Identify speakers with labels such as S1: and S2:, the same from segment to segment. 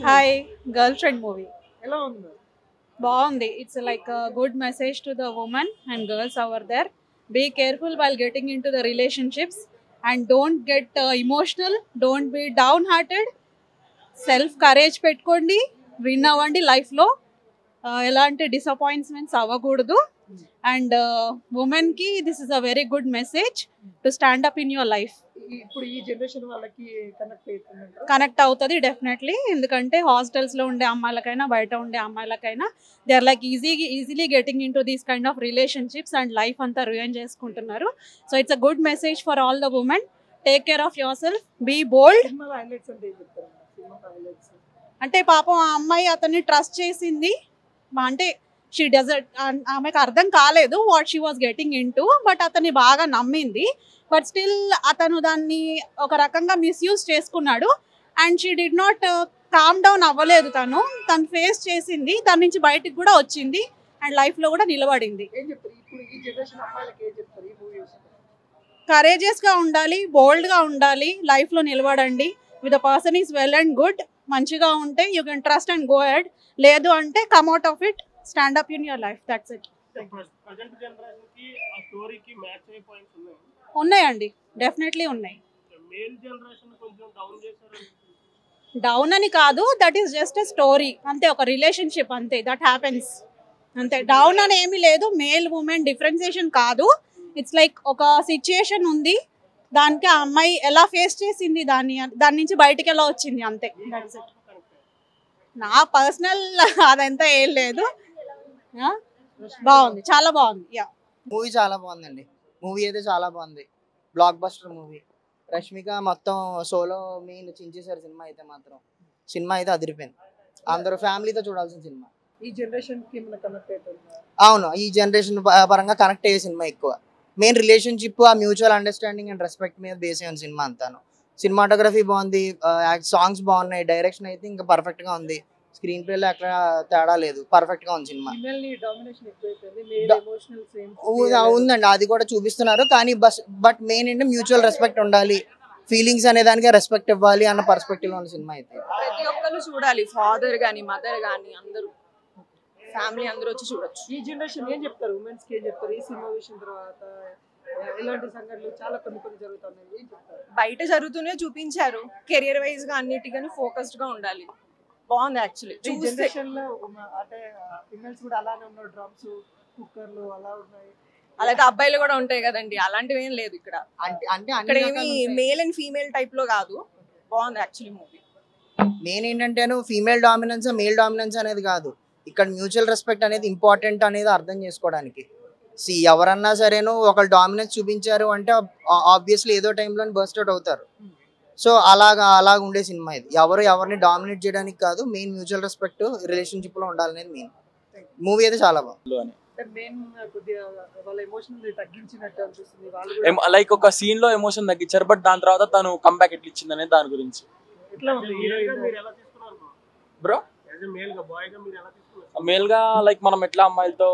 S1: Hi girl friend movie
S2: ఎలా ఉంది?
S1: బాగుంది. It's like good message to the women and girls over there. Be careful while getting into the relationships and don't get emotional, don't be down hearted. Self courage పెట్టుకోండి, win అవ్వండి లైఫ్లో. ఎలాంటి disappointments అవ్వకూడదు. And ఉమెన్కి this is a very good message to stand up in your life.
S2: ఇప్పుడు ఈ generation వాళ్ళకి
S1: connect అవుతుంది డెఫినెట్లీ. ఎందుకంటే హాస్టల్స్లో ఉండే అమ్మాయిలకైనా బయట ఉండే అమ్మాయిలకైనా they are like easily getting into these kind of relationships and life అంతా రుయిన్ చేసుకుంటున్నారు. So it's a good message for all the women. Take care of yourself, be bold. అంటే పాపం ఆ అమ్మాయి అతన్ని ట్రస్ట్ చేసింది. అంటే she doesn't, ఆమెకు అర్థం కాలేదు what she was getting in to, but అతన్ని బాగా నమ్మింది. బట్ స్టిల్ అతను దాన్ని ఒక రకంగా మిస్యూజ్ చేసుకున్నాడు. And she did not calm down అవ్వలేదు. తను ఫేస్ చేసింది, దాని నుంచి బయటికి కూడా వచ్చింది అండ్ లైఫ్లో కూడా నిలబడింది. కరేజియస్గా ఉండాలి, బోల్డ్గా ఉండాలి, లైఫ్లో నిలబడండి. With the person is well and good. మంచిగా ఉంటే you can trust and go head. లేదు అంటే come out of it, stand up in your life. That's it. ఉన్నాయండి, డెఫినెట్లీ ఉన్నాయి. డౌన్ అని కాదు, that is just a story అంతే, ఒక రిలేషన్షిప్ అంతే, దట్ హ్యాపెన్స్ అంతే. డౌన్ అని ఏమీ లేదు, మేల్ ఉమెన్ డిఫరెన్సియేషన్ కాదు. ఇట్స్ లైక్ ఒక సిచ్యుయేషన్ ఉంది, దానికి ఆ అమ్మాయి ఎలా ఫేస్ చేసింది, దాని నుంచి బయటికి ఎలా వచ్చింది అంతే. That's it. నా పర్సనల్ అదంతా ఏం లేదు. బాగుంది, చాలా బాగుంది. యా,
S3: మూవీ చాలా బాగుందండి. మూవీ అయితే చాలా బాగుంది, బ్లాక్ బస్టర్ మూవీ. రష్మిక మొత్తం సోలో మెయిన్ చించేశారు సినిమా అయితే. మాత్రం సినిమా అయితే అదిరిపోయింది, అందరూ ఫ్యామిలీతో చూడాల్సిన సినిమా.
S2: ఈ జనరేషన్ కి కనెక్ట్ అవుతుంది.
S3: అవును, ఈ జనరేషన్ పరంగా కనెక్ట్ అయ్యే సినిమా ఎక్కువ. మెయిన్ రిలేషన్షిప్, ఆ మ్యూచువల్ అండర్స్టాండింగ్ అండ్ రెస్పెక్ట్ మీద బేస్ అయిన సినిమా అంతాను. సినిమాటోగ్రఫీ బాగుంది, సాంగ్స్ బాగున్నాయి, డైరెక్షన్ అయితే ఇంకా పర్ఫెక్ట్ గా ఉంది. స్క్రీన్ ప్లే లో అక్కడ తేడా లేదు, పర్ఫెక్ట్ గా ఉంది సినిమా. ఉందండి, అది కూడా చూపిస్తున్నారు. కానీ బట్ మెయిన్ ఏంటంటే మ్యూచువల్ రెస్పెక్ట్ ఉండాలి, ఫీలింగ్స్ అనే దానికి రెస్పెక్ట్ ఇవ్వాలి అన్న పర్స్పెక్టివ్ లో ఉన్న సినిమా అయితే.
S4: ప్రతి ఒక్కరు చూడాలి, ఫాదర్ గానీ మదర్ గానీ అందరూ, ఫ్యామిలీ అందరూ వచ్చి చూడొచ్చు.
S2: ఈ జనరేషన్ ఏం చెప్తారు, ఉమెన్స్ కి ఏం చెప్తారు? ఈ సినిమా విషయం తర్వాత ఇలాంటి సంఘటనలు చాలా కొన్ని జరుగుతున్నాయి, ఏం చెప్తారు?
S4: బయట జరుగుతూనే చూపించారు. కెరియర్ వైజ్ గా అన్నిటిగాని ఫోకస్డ్ గా ఉండాలి. బాగుంది యాక్చువల్లీ.
S2: ఈ జనరేషన్ లో అంటే ఫిమేల్స్ కూడా అలానే ఉన్నారు, డ్రమ్స్, కుక్కర్లు అలా ఉన్నాయి.
S4: అలాగే అబ్బాయిలు కూడా ఉంటాయి కదండి, అలాంటివి ఏం లేదు ఇక్కడ. ఇక్కడ ఏమి మేల్ అండ్ ఫీమేల్ టైప్ లో కాదు. బాగుంది యాక్చువల్లీ మూవీ.
S3: మెయిన్ ఏంటంటే ఫీమేల్ డామినెన్స్ మేల్ డామినెన్స్ అనేది కాదు, ఇక్కడ మ్యూచువల్ రెస్పెక్ట్ అనేది ఇంపార్టెంట్ అనేది అర్థం చేసుకోవడానికి. ఎవరన్నా సరేను ఒకళ్ళు డామినెన్స్ చూపించారు అంటే ఆబ్వియస్లీ ఏదో టైంలో బర్స్ట్ అవుట్ అవుతారు. సో అలాగా ఉండే సినిమా ఇది. ఎవరిని డామినేట్ చేయడానికి కాదు, మెయిన్ మ్యూచువల్ రెస్పెక్ట్ రిలేషన్షిప్ లో ఉండాలనేది మెయిన్. మూవీ అయితే చాలా బాగుంది.
S5: లైక్ ఒక సీన్ లో ఎమోషన్ తగ్గించారు, బట్ దాని తర్వాత తను కంబ్యాక్ ఎట్లా ఇచ్చింది అనేది దాని గురించి. బ్రో మేల్ గా లైక్ మనం ఎట్లా అమ్మాయిలతో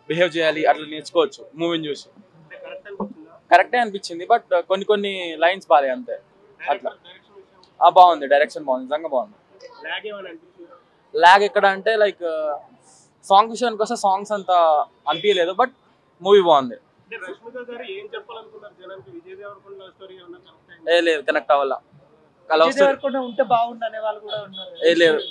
S5: బిహేవ్ చేయాలి అట్లా నేర్చుకోవచ్చు మూవీని చూసి. కరెక్టే అనిపించింది, బట్ కొన్ని లైన్స్ బాలే అంతే అట్లా. బాగుంది, డైరెక్షన్ బాగుంది, నిజంగా బాగుంది. లాగ్ ఎక్కడ అంటే లైక్ సాంగ్ విషయానికి వస్తే సాంగ్స్ అంతా అనిపించలేదు, బట్ మూవీ బాగుంది. లేదు, కనెక్ట్ అవ్వాలా.
S2: ఉంటే బాగుండు అనే వాళ్ళు కూడా ఉన్నారు.
S5: లేదు,